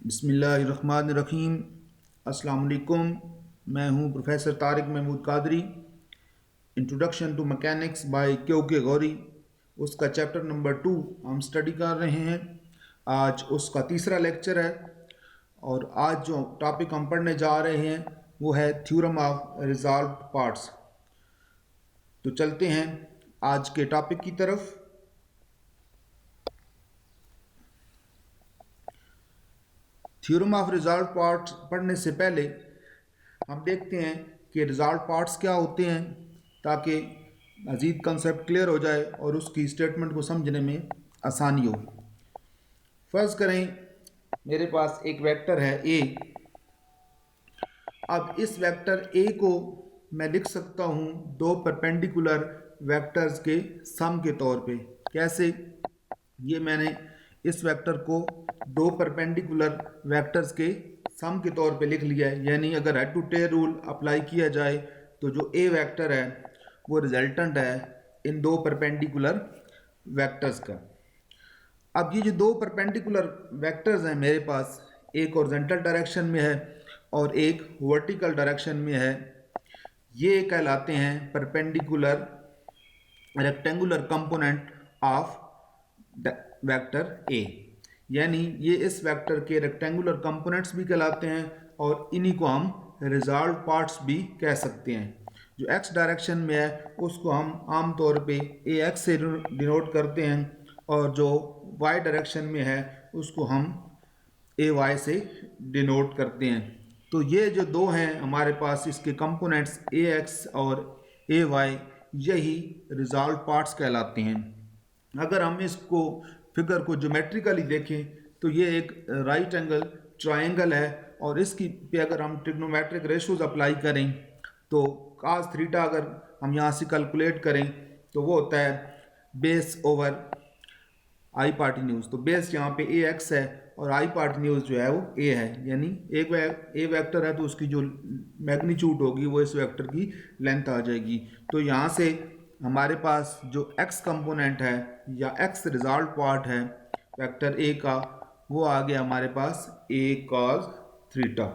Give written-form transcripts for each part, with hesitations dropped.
बिस्मिल्लाहिर्रहमानिर्रहीम। अस्सलाम वालेकुम। मैं हूं professor Tariq Mahmood Qadri. Introduction to mechanics by K Gauri, उसका चैप्टर नंबर 2 हम स्टडी कर रहे हैं। आज उसका तीसरा लेक्चर है और आज जो टॉपिक हम पढ़ने जा रहे हैं वो है थ्योरम ऑफ रिजॉल्व्ड पार्ट्स। तो चलते हैं आज के टॉपिक की तरफ। थ्योरम ऑफ रिजॉल्व्ड पार्ट्स पढ़ने से पहले हम देखते हैं कि रिजॉल्व्ड पार्ट्स क्या होते हैं, ताकि मज़ीद कंसेप्ट क्लियर हो जाए और उसकी स्टेटमेंट को समझने में आसानी हो। फ़र्ज़ करें मेरे पास एक वेक्टर है ए। अब इस वेक्टर ए को मैं लिख सकता हूँ दो परपेंडिकुलर वेक्टर्स के सम के तौर पे। कैसे? ये मैंने इस वेक्टर को दो परपेंडिकुलर वेक्टर्स के सम के तौर पे लिख लिया है। यानी अगर head to tail rule apply किया जाए तो जो ए वेक्टर है वो रिजल्टेंट है इन दो परपेंडिकुलर वेक्टर्स का। अब ये जो दो परपेंडिकुलर वेक्टर्स हैं मेरे पास, एक हॉरिजॉन्टल डायरेक्शन में है और एक वर्टिकल डायरेक्शन में है, ये कहलाते हैं perpendicular rectangular component of vector A. यानी ये इस वेक्टर के रेक्टेंगुलर कंपोनेंट्स भी कहलाते हैं और इन्हीं को हम रिजॉल्व्ड पार्ट्स भी कह सकते हैं। जो एक्स डायरेक्शन में है उसको हम आमतौर पे ए एक्स से डिनोट करते हैं और जो वाई डायरेक्शन में है उसको हम ए वाई से डिनोट करते हैं। तो ये जो दो हैं हमारे पास, इसके कंपोनेंट्स ए एक्स और ए वाई, यही रिजॉल्व्ड पार्ट्स कहलाते हैं। अगर हम इसको फिगर को ज्योमेट्रिकली देखें तो ये एक राइट एंगल ट्रायंगल है और इसकी पे अगर हम ट्रिग्नोमेट्रिक रेशोज अप्लाई करें तो cos थीटा अगर हम यहाँ से कैलकुलेट करें तो वो होता है बेस ओवर आई पार्टिन्यूज। तो बेस यहाँ पे ए एक्स है और आई पार्टिन्यूज जो है वो ए है। यानी एक ए वेक्टर है तो उसकी जो मैग्नीट्यूड होगी वो इस वेक्टर की लेंथ आ जाएगी। तो यहाँ से हमारे पास जो x कंपोनेंट है या x रिजॉल्व पार्ट है वेक्टर a का, वो आ गया हमारे पास a cos थीटा।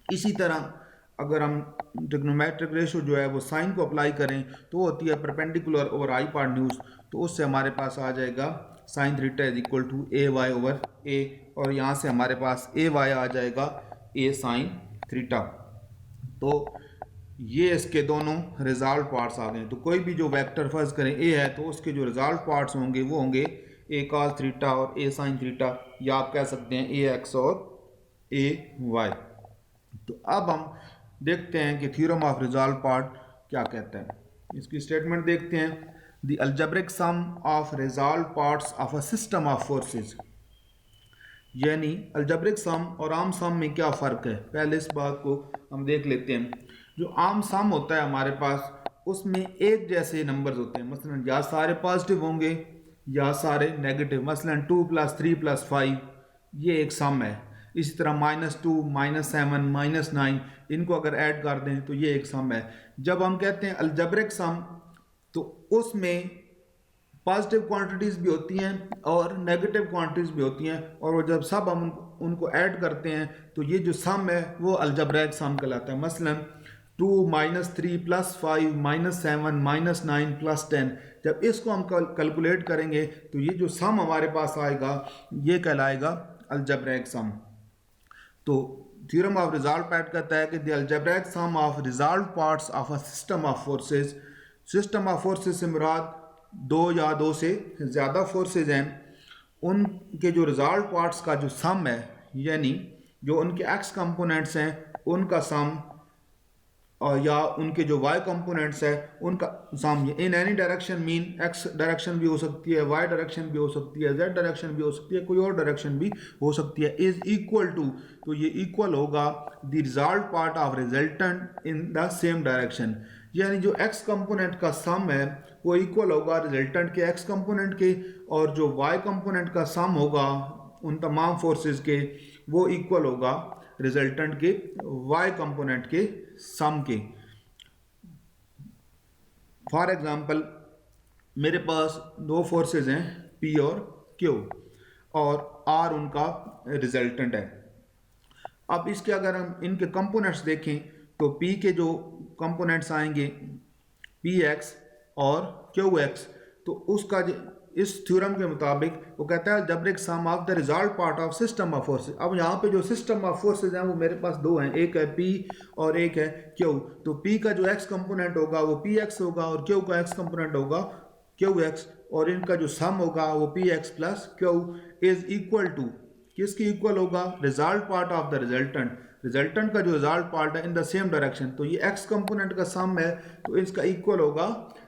इसी तरह अगर हम ट्रिग्नोमेट्रिक रेशो जो है वो साइन को अप्लाई करें तो होती है परपेंडिकुलर ओवर आई पार्टिन्यूज। तो उससे हमारे पास आ जाएगा sine theta is equal to A Y over A, और यहाँ से हमारे पास ए वाई आ जाएगा ए साइन थीटा। तो ये इसके दोनों रिजॉल्व पार्ट्स आ गए। तो कोई भी जो वेक्टर फर्ज करें ए है तो उसके जो रिजॉल्व पार्ट्स होंगे वो होंगे ए कॉस थीटा और ए साइन थीटा, या आप कह सकते हैं ए एक्स और ए वाई। तो अब हम देखते हैं कि थ्योरम ऑफ रिजॉल्व पार्ट क्या कहता है। इसकी स्टेटमेंट देखते हैं। The algebraic sum of resolve parts of a system of forces. यानी अलजेब्रिक सम और आम सम में क्या फ़र्क है, पहले इस बात को हम देख लेते हैं। जो आम सम होता है हमारे पास उसमें एक जैसे नंबर्स होते हैं, मसलन या सारे पॉजिटिव होंगे या सारे नेगेटिव। मसलन 2 + 3 + 5 ये एक सम है। इसी तरह -2, -7, -9 इनको अगर ऐड कर दें तो ये एक सम है। जब हम कहते हैं अलजेब्रिक सम तो उसमें पॉजिटिव क्वांटिटीज़ भी होती हैं और नेगेटिव क्वांटिटीज़ भी होती हैं, और वो जब सब हम उनको ऐड करते हैं तो ये जो सम है वो अलजेब्रिक सम कहलाता है। मसलन 2 - 3 + 5 -7 -9 + 10, जब इसको हम कैलकुलेट करेंगे तो ये जो सम हमारे पास आएगा ये कहलाएगा अलजेब्रिक सम। तो थ्योरम ऑफ रिजॉल्व पार्ट कहता है कि the algebraic sum of resolve parts of a system of forces. System of forces से मुराद दो या दो से ज़्यादा फोर्सेस हैं, उनके जो रिजॉल्व पार्ट्स का जो सम है, यानी जो उनके एक्स कंपोनेंट्स हैं उनका सम, और या उनके जो वाई कंपोनेंट्स है उनका sum. In any direction mean X direction भी हो सकती है, वाई डायरेक्शन भी हो सकती है, जेड डायरेक्शन भी हो सकती है, कोई और डायरेक्शन भी हो सकती है, इज इक्वल टू। तो ये इक्वल होगा the resolve part of resultant in the same direction. यानी जो एक्स कंपोनेंट का सम है वो इक्वल होगा रिजल्टेंट के एक्स कंपोनेंट के, और जो वाई कंपोनेंट का सम होगा उन तमाम फोर्सेस के वो इक्वल होगा रिजल्टेंट के वाई कंपोनेंट के सम के। फॉर एग्जांपल मेरे पास दो फोर्सेस हैं P और Q, और R उनका रिजल्टेंट है। अब इसके अगर हम इनके कंपोनेंट्स देखें तो P के जो कंपोनेंट्स आएंगे Px और Qx, तो उसका इस थ्योरम के मुताबिक वो कहता है algebraic sum of the result part of system of forces. अब यहाँ पे जो सिस्टम ऑफ फोर्सेज हैं वो मेरे पास दो हैं, एक है P और एक है Q। तो P का जो x कंपोनेंट होगा वो Px होगा और Q का x कंपोनेंट होगा Qx, और इनका जो सम होगा वो Px plus Q is equal to, किसकी इक्वल होगा, result part of the resultant, resultant का जो रिजल्ट पार्ट है इन द सेम डायरेक्शन। तो ये x कंपोनेंट का सम है तो इसका इक्वल होगा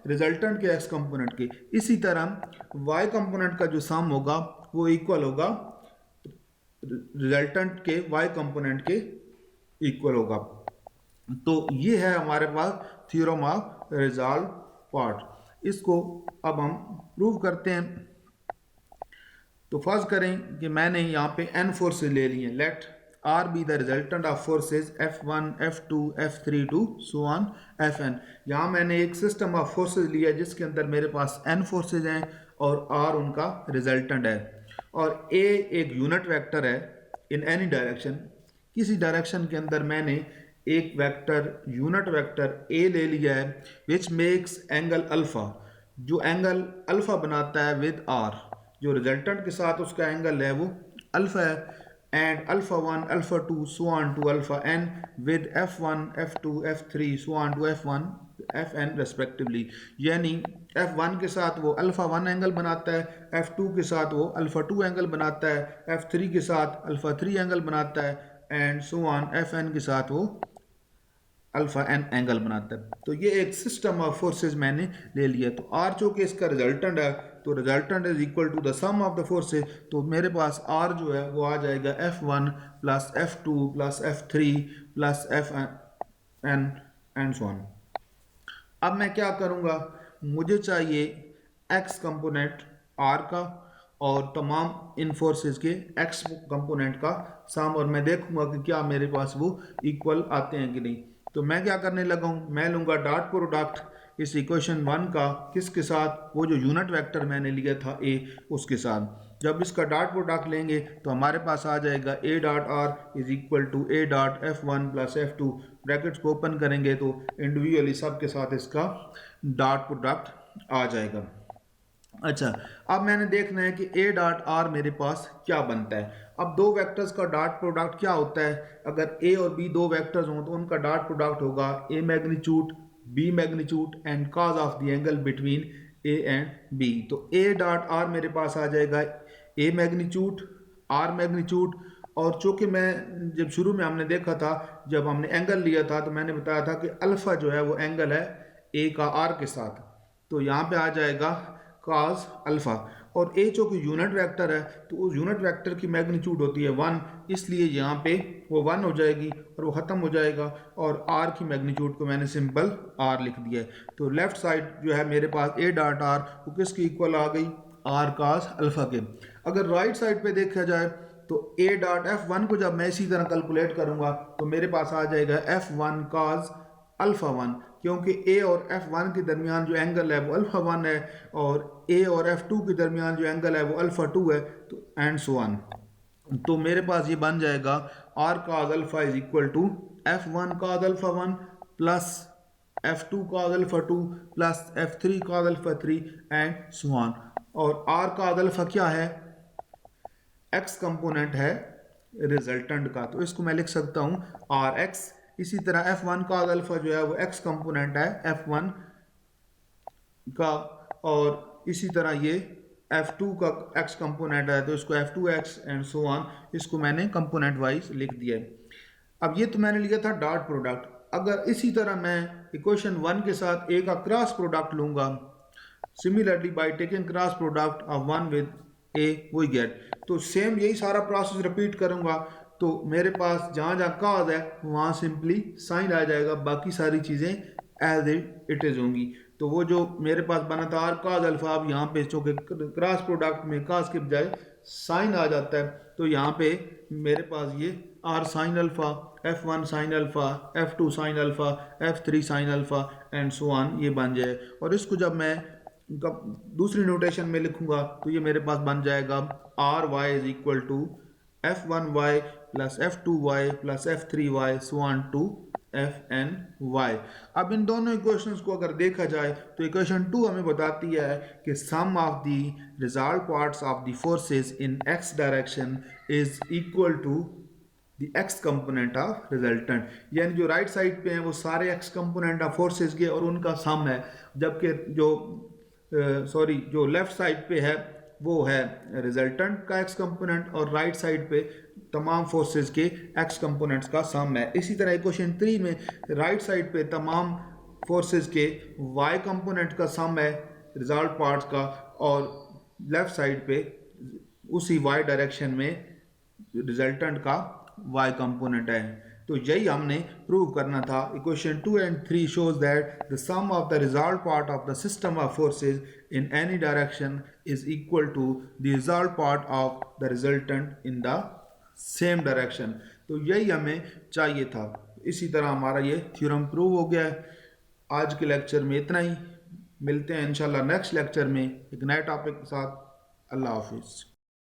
रिजल्टेंट के x कंपोनेंट के। इसी तरह y कंपोनेंट का जो सम होगा वो इक्वल होगा रिजल्टेंट के y कंपोनेंट के इक्वल होगा। तो ये है हमारे पास थ्योरम ऑफ रिजल्ट पार्ट। इसको अब हम प्रूव करते हैं। तो फर्ज करें कि मैंने यहाँ पे n फोर्सेज ले लिए, let R be the resultant of forces F1, F2, F3 to so on Fn। यहाँ मैंने एक सिस्टम ऑफ फोर्सेज लिया जिसके अंदर मेरे पास n फोर्सेज हैं और R उनका रिजल्टेंट है, और A एक यूनिट वेक्टर है इन एनी डायरेक्शन। किसी डायरेक्शन के अंदर मैंने एक वेक्टर यूनिट वेक्टर A ले लिया है विच मेक्स एंगल अल्फा, जो एंगल अल्फा बनाता है विद R, जो रिजल्टेंट के साथ उसका एंगल है वो अल्फा है, and alpha 1 alpha 2 so on to alpha n with f1 f2 f3 so on to f1 fn respectively. यानी f1 के साथ वो अल्फा 1 एंगल बनाता है, f2 के साथ वो अल्फा 2 एंगल बनाता है, f3 के साथ अल्फा 3 एंगल बनाता है, एंड सो ऑन fn के साथ वो अल्फा एन एंगल बनाता है। तो ये एक सिस्टम ऑफ फोर्सेज मैंने ले लिया। तो आर जो कि इसका रिजल्टेंट है, तो resultant is equal to the sum of the forces. तो मेरे पास आर जो है वो आ जाएगा F1 plus F2 plus F3 plus Fn and so on. अब मैं क्या करूँगा, मुझे चाहिए x कंपोनेंट r का और तमाम इन फोर्सेज के x कंपोनेंट का सम, और मैं देखूंगा कि क्या मेरे पास वो इक्वल आते हैं कि नहीं। तो मैं क्या करने लगा हूँ, मैं लूँगा डॉट प्रोडक्ट इस इक्वेशन 1 का किसके साथ, वो जो यूनिट वेक्टर मैंने लिया था a उसके साथ। जब इसका डॉट प्रोडक्ट लेंगे तो हमारे पास आ जाएगा a dot r is equal to a dot f1 plus f2, brackets को ओपन करेंगे तो इंडिविजुअली सब के साथ इसका डॉट प्रोडक्ट आ जाएगा। अच्छा, अब मैंने देखना है कि a डॉट r मेरे पास क्या बनता है। अब दो वेक्टर्स का डॉट प्रोडक्ट क्या होता है, अगर a और b दो वेक्टर्स हों तो उनका डॉट प्रोडक्ट होगा a magnitude b magnitude and cause of the angle between a and b। तो a डॉट r मेरे पास आ जाएगा a मैग्नीट्यूड r मैग्नीट्यूड, और चूँकि मैं जब शुरू में हमने देखा था, जब हमने एंगल लिया था तो मैंने बताया था कि अल्फ़ा जो है वो एंगल है a का r के साथ, तो यहाँ पे आ जाएगा cos अल्फ़ा। और a जो कि यूनिट वेक्टर है तो उस यूनिट वेक्टर की मैग्नीट्यूड होती है 1, इसलिए यहाँ पे वो 1 हो जाएगी और वो ख़त्म हो जाएगा, और r की मैग्नीट्यूड को मैंने सिंपल r लिख दिया है। तो लेफ्ट साइड जो है मेरे पास a डॉट r वो किसकी इक्वल आ गई, r cos अल्फ़ा के। अगर राइट साइड पे देखा जाए तो a डॉट f1 को जब मैं इसी तरह कैलकुलेट करूँगा तो मेरे पास आ जाएगा f1 cos अल्फ़ा 1, क्योंकि a और f1 के दरमियान जो एंगल है वो अल्फ़ा 1 है और a और f2 के दरमियान जो एंगल है वो अल्फ़ा 2 है, तो एंड सो ऑन। तो मेरे पास ये बन जाएगा r cos alpha is equal to f1 cos alpha 1 plus f2 cos alpha 2 plus f3 cos alpha 3 and so on. और r cos अल्फ़ा क्या है, x कंपोनेंट है रिजल्टेंट का, तो इसको मैं लिख सकता हूँ rx। इसी तरह f1 cos अल्फ़ा जो है वो x कंपोनेंट है f1 का, और इसी तरह ये f2 का x कंपोनेंट है तो इसको f2x एंड सो ऑन, इसको मैंने कंपोनेंट वाइज लिख दिया है। अब ये तो मैंने लिया था डॉट प्रोडक्ट। अगर इसी तरह मैं इक्वेशन 1 के साथ a का क्रॉस प्रोडक्ट लूँगा, similarly by taking cross product of 1 with a we get, तो सेम यही सारा प्रोसेस रिपीट करूँगा। तो मेरे पास जहाँ जहाँ कॉज है वहाँ सिंपली साइन आ जाएगा, बाकी सारी चीज़ें एज इट इज़ होंगी। तो वो जो मेरे पास बना था आर कॉज अल्फ़ा, अब यहाँ पे चूँकि क्रॉस प्रोडक्ट में कॉज के बजाय साइन आ जाता है, तो यहाँ पे मेरे पास ये R sine alpha, f1 sine alpha, f2 sine alpha, f3 sine alpha and so on ये बन जाए। और इसको जब मैं दूसरी नोटेशन में लिखूंगा तो ये मेरे पास बन जाएगा R Y is equal to f1y plus f2y plus f3y so on to fny। अब इन दोनों इक्वेशंस को अगर देखा जाए तो इक्वेशन 2 हमें बताती है कि sum of the result parts of the forces in x direction is equal to the x component of resultant, यानी जो राइट साइड पे हैं वो सारे x कंपोनेंट ऑफ फोर्सेस के और उनका सम है, जबकि जो लेफ्ट साइड पे है वो है रिजल्टेंट का x कंपोनेंट और राइट साइड पे तमाम फोर्सेस के x कंपोनेंट्स का सम है। इसी तरह क्वेश्चन 3 में राइट साइड पे तमाम फोर्सेस के y कंपोनेंट का सम है रिजल्ट पार्ट्स का, और लेफ्ट साइड पे उसी y डायरेक्शन में रिजल्टेंट का y कंपोनेंट है। तो यही हमने प्रूव करना था। Equation 2 and 3 shows that the sum of the result part of the system of forces in any direction is equal to the result part of the resultant in the same direction। तो यही हमें चाहिए था। इसी तरह हमारा ये theorem prove हो गया है। आज के लेक्चर में इतना ही, मिलते हैं इंशाल्लाह नेक्स्ट लेक्चर में एक नए टॉपिक के साथ। अल्लाह हाफिज़।